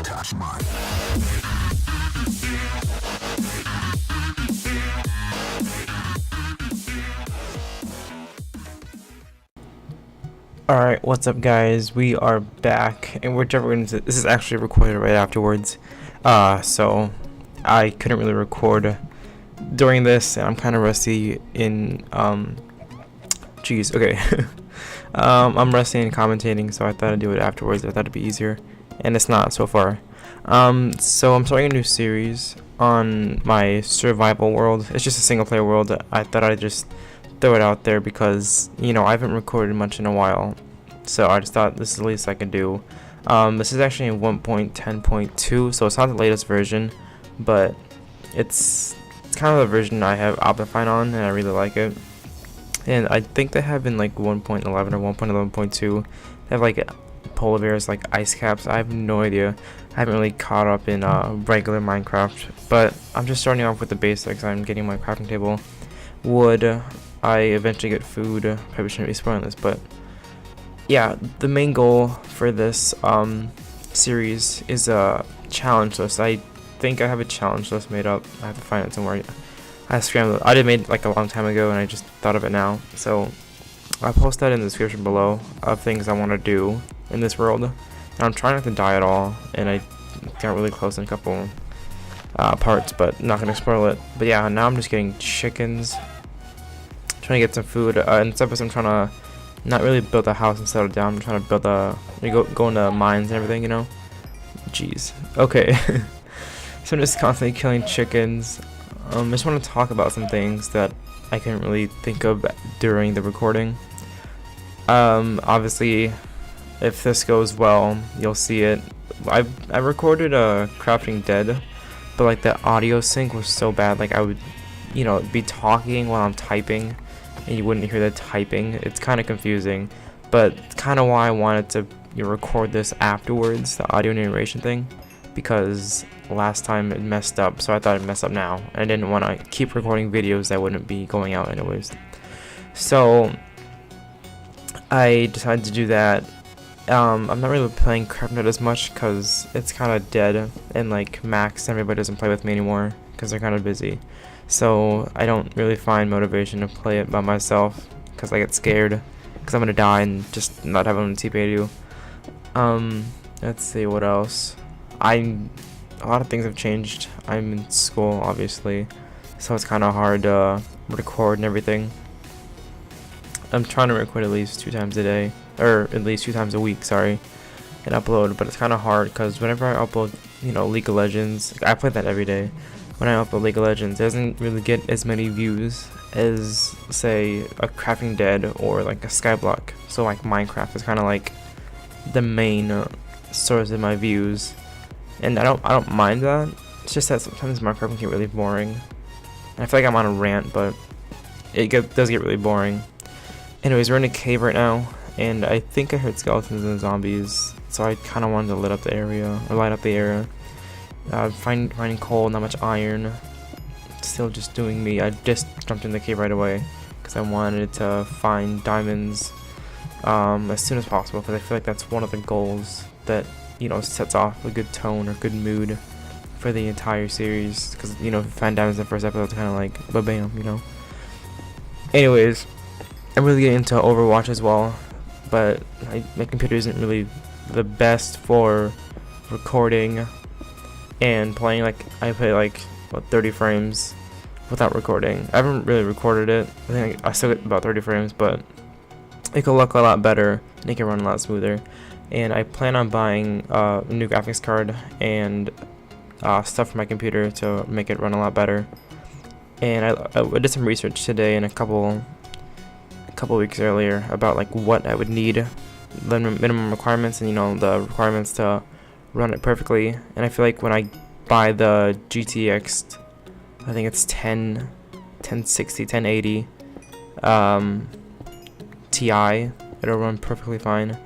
touch mine. Alright, what's up guys? We are back, and this is actually recorded right afterwards. So I couldn't really record during this, and I'm kind of rusty in, geez, okay. I'm rusty in commentating, so I thought I'd do it afterwards. I thought it'd be easier, and it's not so far. So I'm starting a new series on my survival world. It's just a single player world. I thought I'd just throw it out there because, you know, I haven't recorded much in a while, so I just thought this is the least I can do. This is actually 1.10.2, so it's not the latest version, but it's kind of the version I have Optifine on, and I really like it. And I think they have in like 1.11 or 1.11.2, they have like polar bears, like ice caps. I have no idea. I haven't really caught up in regular Minecraft, but I'm just starting off with the basics. I'm getting my crafting table, wood. I eventually get food. Probably shouldn't be spoiling this, but yeah, the main goal for this series is a challenge list. I think I have a challenge list made up. I have to find it somewhere. I scrambled it. I did made it like a long time ago, and I just thought of it now. So I'll post that in the description below of things I want to do in this world. And I'm trying not to die at all, and I got really close in a couple parts, but not gonna spoil it. But yeah, now I'm just getting chickens. Trying to get some food. In this episode, I'm trying to not really build a house and settle down. I'm trying to build go into mines and everything, you know. Jeez. Okay. So I'm just constantly killing chickens. I just want to talk about some things that I couldn't really think of during the recording. Obviously, if this goes well, you'll see it. I recorded Crafting Dead, but like the audio sync was so bad. Like I would, you know, be talking while I'm typing, and you wouldn't hear the typing. It's kind of confusing, but it's kind of why I wanted to record this afterwards, the audio narration thing, because last time it messed up, so I thought it'd mess up now, and I didn't want to keep recording videos that wouldn't be going out anyways. So I decided to do that. I'm not really playing CraftNet as much because it's kind of dead, and like Max, everybody doesn't play with me anymore because they're kind of busy. So I don't really find motivation to play it by myself because I get scared because I'm gonna die and just not have on TP to do. Let's see what else. A lot of things have changed. I'm in school, obviously, so it's kind of hard to record and everything. I'm trying to record at least 2 times a day, or at least 2 times a week, sorry, and upload, but it's kind of hard because whenever I upload, you know, League of Legends, I play that every day. When I upload League of Legends, it doesn't really get as many views as, say, a Crafting Dead or like a Skyblock. So like Minecraft is kind of like the main source of my views, and I don't mind that. It's just that sometimes Minecraft can get really boring, and I feel like I'm on a rant, but does get really boring. Anyways, we're in a cave right now, and I think I heard skeletons and zombies, so I kind of wanted to light up the area. Finding coal, not much iron. Still just doing me. I just jumped in the cave right away because I wanted to find diamonds as soon as possible, because I feel like that's one of the goals that, you know, sets off a good tone or good mood for the entire series. Because, you know, if you find diamonds in the first episode, it's kind of like ba-bam, you know. Anyways, I'm really getting into Overwatch as well, but my computer isn't really the best for recording and playing. Like I play like 30 frames without recording. I haven't really recorded it. I think I still get about 30 frames, but it could look a lot better and it can run a lot smoother. And I plan on buying a new graphics card and stuff for my computer to make it run a lot better. And I did some research today and a couple weeks earlier about like what I would need, the minimum requirements, and, you know, the requirements to run it perfectly. And I feel like when I buy the GTX, I think it's 1060, 1080 Ti, it'll run perfectly fine.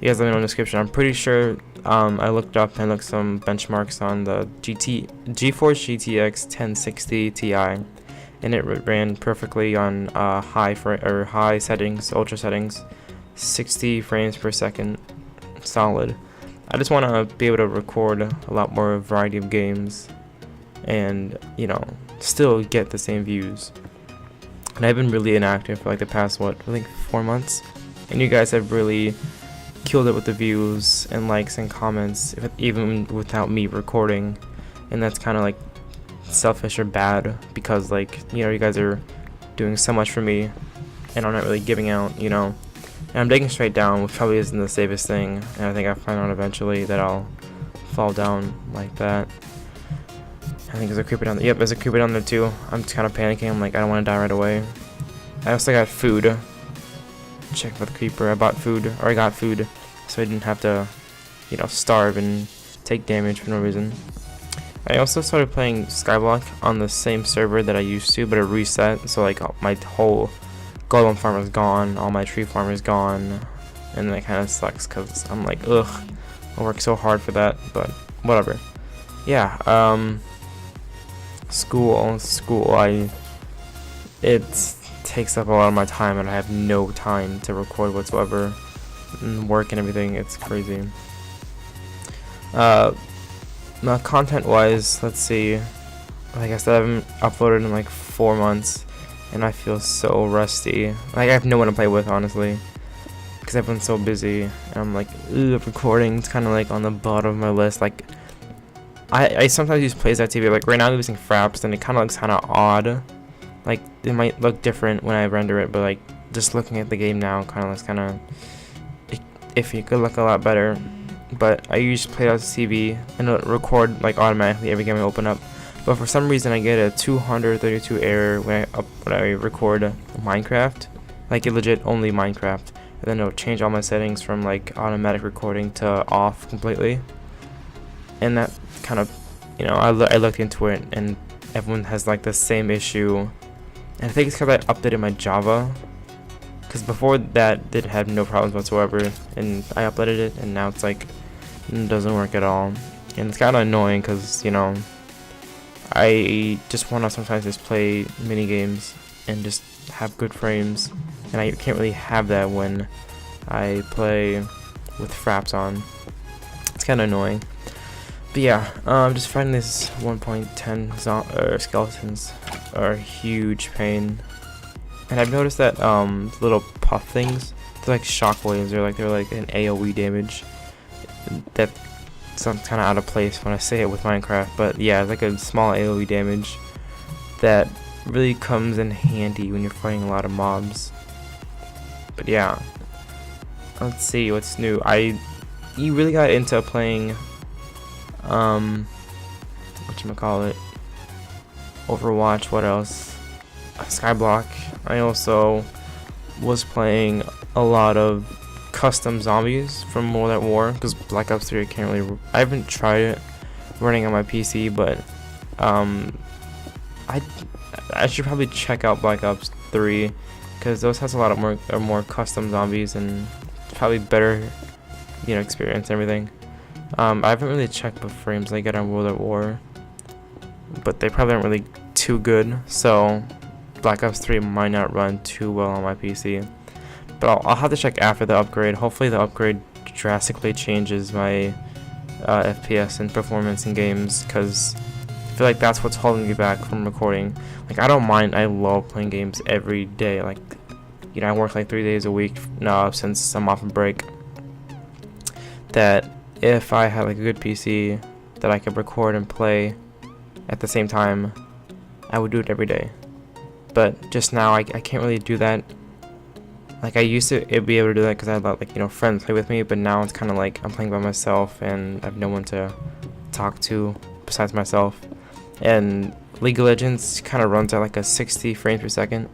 You guys let me know in the description. I'm pretty sure I looked up and looked some benchmarks on the GeForce GTX 1060 Ti, and it ran perfectly on high settings, ultra settings, 60 frames per second, solid. I just want to be able to record a lot more variety of games and, you know, still get the same views. And I've been really inactive for like the past, I think 4 months. And you guys have really killed it with the views and likes and comments, even without me recording. And that's kind of like selfish or bad, because like, you know, you guys are doing so much for me and I'm not really giving out, you know. And I'm digging straight down, which probably isn't the safest thing, and I think I'll find out eventually that I'll fall down like that. I think there's a creeper down there. Yep, there's a creeper down there too. I'm just kind of panicking. I'm like, I don't want to die right away. I also got food. Check for the creeper. I bought food, or I got food, so I didn't have to, you know, starve and take damage for no reason. I also started playing Skyblock on the same server that I used to, but it reset, so like my whole golem farm is gone, all my tree farm is gone, and that kind of sucks because I'm like, ugh, I worked so hard for that, but whatever. Yeah, school, it takes up a lot of my time, and I have no time to record whatsoever, and work and everything. It's crazy. Content wise, let's see, like I said, I haven't uploaded in like 4 months. And I feel so rusty. Like, I have no one to play with, honestly, because I've been so busy. And I'm like, ugh, recording. It's kind of like on the bottom of my list. Like, I sometimes use Plays.tv. Like, right now I'm using Fraps, and it kind of looks kind of odd. Like, it might look different when I render it, but like, just looking at the game now kind of looks kind of iffy. It could look a lot better. But I use Plays.tv, and it'll record like automatically every game I open up. But for some reason I get a 232 error when I record Minecraft, like it legit only Minecraft, and then it'll change all my settings from like automatic recording to off completely. And that kind of, you know, I looked into it, and everyone has like the same issue. And I think it's because I updated my Java, because before that it had no problems whatsoever, and I uploaded it, and now it's like it doesn't work at all. And it's kind of annoying because, you know, I just want to sometimes just play mini games and just have good frames, and I can't really have that when I play with Fraps on. It's kind of annoying. But yeah, just finding this 1.10 skeletons are a huge pain. And I've noticed that little puff things, they're like shockwaves, or like they're like an AoE damage. That sounds kind of out of place when I say it with Minecraft, but yeah, it's like a small AoE damage that really comes in handy when you're fighting a lot of mobs. But yeah, let's see what's new. You really got into playing whatchamacallit, Overwatch. What else? Skyblock. I also was playing a lot of custom zombies from World at War, because Black Ops 3 I haven't tried it running on my PC, but I should probably check out Black Ops 3, because those has a lot of more custom zombies, and probably better, you know, experience and everything. I haven't really checked the frames I get on World at War, but they probably aren't really too good, so Black Ops 3 might not run too well on my PC. But I'll have to check after the upgrade. Hopefully the upgrade drastically changes my FPS and performance in games, because I feel like that's what's holding me back from recording. Like, I don't mind, I love playing games every day. Like, you know, I work like 3 days a week now since I'm off on break. That if I had like a good PC that I could record and play at the same time, I would do it every day. But just now I can't really do that. Like, I used to be able to do that because I had, like, you know, friends play with me, but now it's kind of like I'm playing by myself and I have no one to talk to besides myself. And League of Legends kind of runs at like a 60 frames per second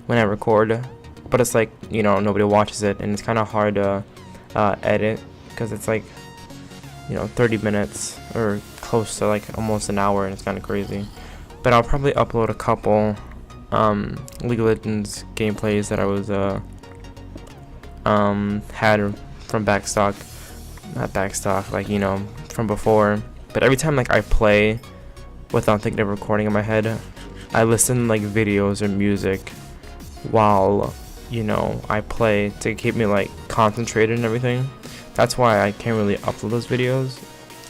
when I record, but it's like, you know, nobody watches it, and it's kind of hard to edit, because it's like, you know, 30 minutes or close to like almost an hour, and it's kind of crazy. But I'll probably upload a couple League of Legends gameplays that I was had from backstock, not backstock, like, you know, from before. But every time like I play without thinking of recording in my head, I listen like videos or music while, you know, I play, to keep me like concentrated and everything. That's why I can't really upload those videos.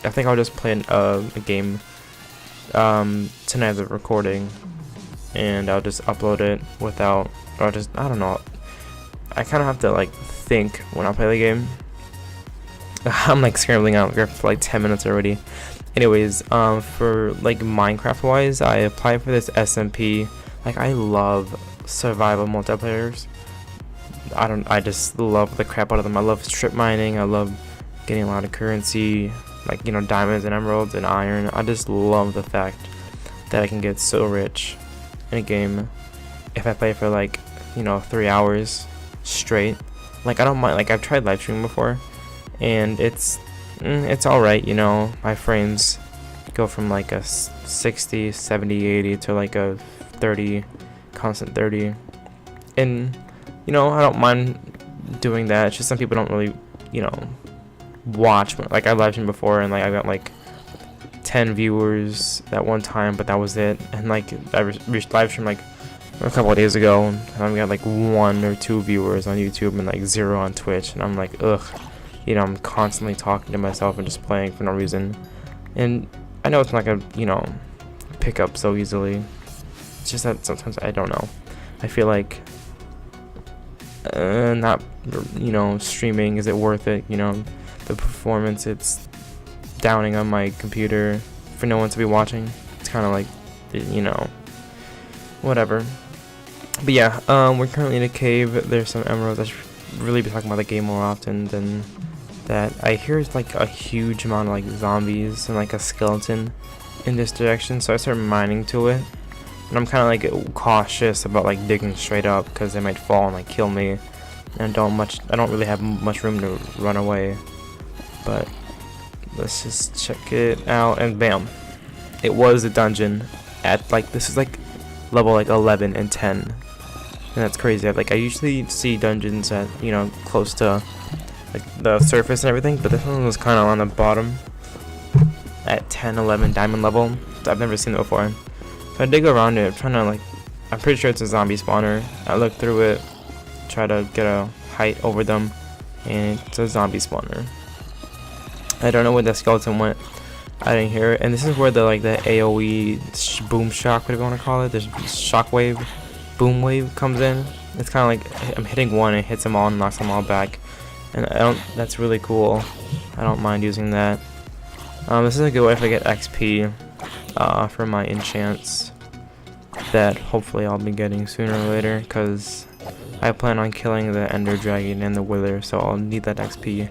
I think I'll just play a game tonight as a recording, and I'll just upload it without, or just, I don't know. I kind of have to like think when I play the game. I'm like scrambling out for like 10 minutes already. Anyways, for like Minecraft wise, I applied for this SMP. Like, I love survival multiplayers. I just love the crap out of them. I love strip mining. I love getting a lot of currency, like, you know, diamonds and emeralds and iron. I just love the fact that I can get so rich in a game if I play for like, you know, 3 hours straight. Like, I don't mind. Like, I've tried live streaming before, and it's alright, you know. My frames go from like a 60, 70, 80 to like a 30, constant 30, and you know, I don't mind doing that. It's just some people don't really, you know, watch. Like, I live streamed before, and like I got like 10 viewers at one time, but that was it. And like I reached live stream like a couple of days ago, and I got like 1 or 2 viewers on YouTube and like 0 on Twitch, and I'm like, ugh, you know, I'm constantly talking to myself and just playing for no reason. And I know it's not gonna, you know, pick up so easily. It's just that sometimes I don't know. I feel like not, you know, streaming, is it worth it? You know, the performance, it's downing on my computer for no one to be watching. It's kind of like, you know, whatever. But yeah, we're currently in a cave. There's some emeralds. I should really be talking about the game more often than that. I hear like a huge amount of like zombies and like a skeleton in this direction, so I start mining to it. And I'm kind of like cautious about like digging straight up because they might fall and like kill me, and I don't really have much room to run away. But let's just check it out, and bam, it was a dungeon at like, this is like level like 11 and 10, and that's crazy. Like, I usually see dungeons at, you know, close to like the surface and everything, but this one was kind of on the bottom at 10, 11 diamond level. I've never seen it before. So I dig around it, I'm pretty sure it's a zombie spawner. I look through it, try to get a height over them, and it's a zombie spawner. I don't know where the skeleton went. I didn't hear it. And this is where the AoE boom shock, whatever you want to call it, there's shockwave, boom wave comes in. It's kind of like I'm hitting one, it hits them all and knocks them all back. And that's really cool. I don't mind using that. This is a good way if I get XP for my enchants that hopefully I'll be getting sooner or later, because I plan on killing the ender dragon and the wither, so I'll need that XP.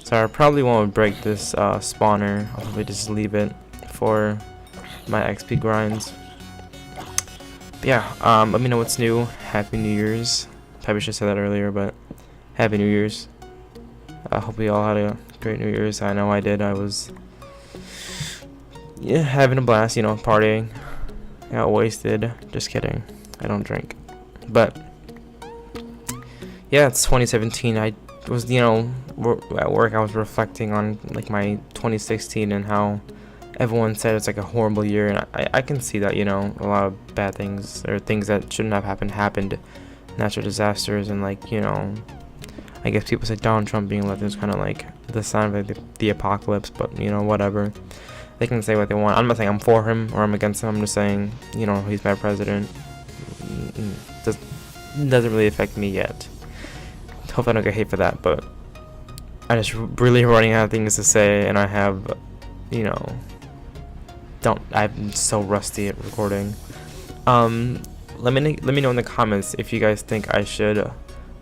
So I probably won't break this spawner. I'll probably just leave it for my XP grinds. But yeah, let me know what's new. Happy New Year's. Probably should have said that earlier, but Happy New Year's. I hope we all had a great New Year's. I know I did. I was, yeah, having a blast, you know, partying. Got wasted. Just kidding. I don't drink. But yeah, it's 2017. I was, you know, at work I was reflecting on like my 2016 and how everyone said it's like a horrible year, and I can see that, you know, a lot of bad things or things that shouldn't have happened, natural disasters, and like, you know, I guess people say Donald Trump being elected is kind of like the sign of the apocalypse, but you know, whatever. They can say what they want. I'm not saying I'm for him or I'm against him. I'm just saying, you know, he's my president. Doesn't really affect me yet. Hope I don't get hate for that, but I just really running out of things to say, and I have, you know, I'm so rusty at recording. Let me know in the comments if you guys think I should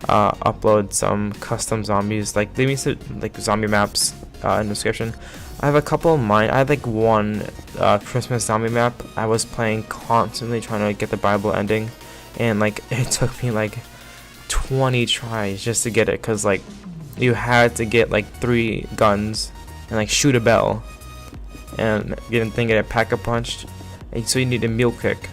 upload some custom zombies. Like, leave me some like zombie maps in the description. I have a couple of mine. I had like one Christmas zombie map. I was playing constantly trying to get the Bible ending, and like it took me like 20 tries just to get it, because like you had to get like 3 guns and like shoot a bell, and you didn't think it pack-a-punched, and so you need a mule kick,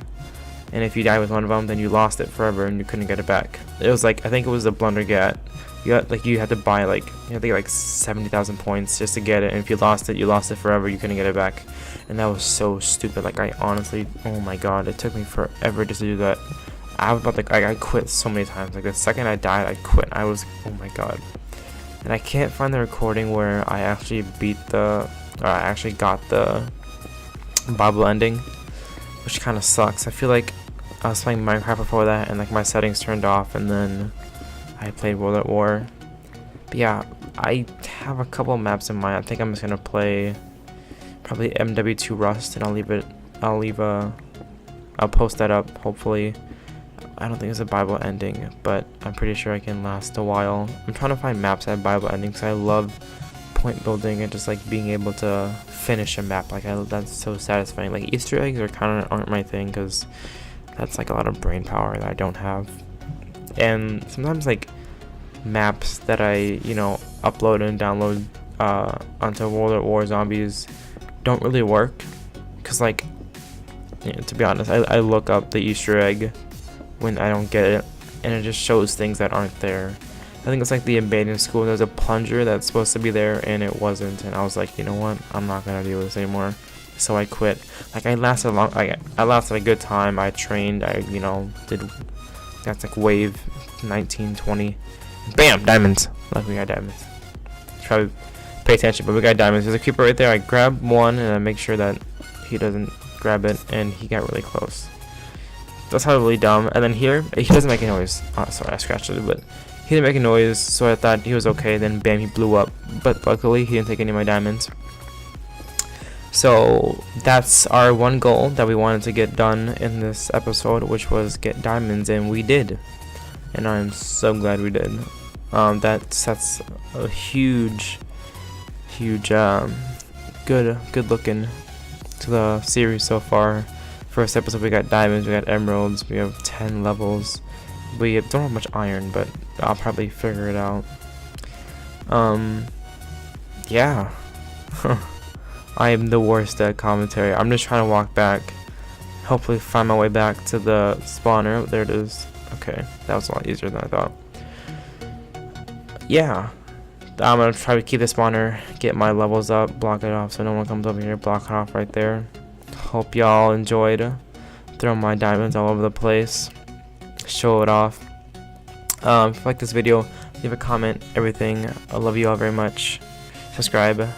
and if you die with one of them, then you lost it forever and you couldn't get it back. It was like, I think it was a Blundergat. You had to buy like, you had to get like 70,000 points just to get it, and if you lost it forever. You couldn't get it back, and that was so stupid. Like, I honestly, oh my god, it took me forever just to do that. I was about to, I quit so many times. Like, the second I died, I quit. I was, oh my god. and I can't find the recording where I actually I actually got the Bible ending, which kind of sucks. I feel like I was playing Minecraft before that, and like my settings turned off, and then I played World at War. But yeah, I have a couple of maps in mind. I think I'm just gonna play probably MW2 Rust, and I'll post that up hopefully. I don't think it's a Bible ending, but I'm pretty sure I can last a while. I'm trying to find maps that have Bible endings because I love point building and just like being able to finish a map. Like that's so satisfying. Like Easter eggs aren't my thing because that's like a lot of brain power that I don't have. And sometimes like maps that I upload and download onto World at War Zombies don't really work because like to be honest, I look up the Easter egg when I don't get it, and it just shows things that aren't there. I think it's like the abandoned school. There's a plunger that's supposed to be there and it wasn't, and I was like, you know what, I'm not gonna do this anymore. So I quit. Like I lasted a good time. I trained. I did. That's like wave 19, 20. Bam, diamonds. Like we got diamonds. Try to pay attention, but we got diamonds. There's a creeper right there. I grab one and I make sure that he doesn't grab it, and he got really close. That's how really dumb. And then here, he doesn't make a noise. Oh, sorry, I scratched it, but he didn't make a noise, so I thought he was okay. Then bam, he blew up. But luckily, he didn't take any of my diamonds. So that's our one goal that we wanted to get done in this episode, which was get diamonds, and we did. And I'm so glad we did. That sets a huge, good looking to the series so far. First episode we got diamonds, we got emeralds, we have 10 levels. We don't have much iron, but I'll probably figure it out. Yeah. I am the worst at commentary. I'm just trying to walk back, hopefully find my way back to the spawner. There it is. Okay, that was a lot easier than I thought. Yeah, I'm gonna try to keep the spawner, get my levels up, block it off so no one comes over here, block it off right there. Hope y'all enjoyed throwing my diamonds all over the place, show it off. If you like this video, leave a comment, everything. I love you all very much. Subscribe, and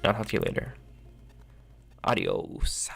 I'll talk to you later. Adios.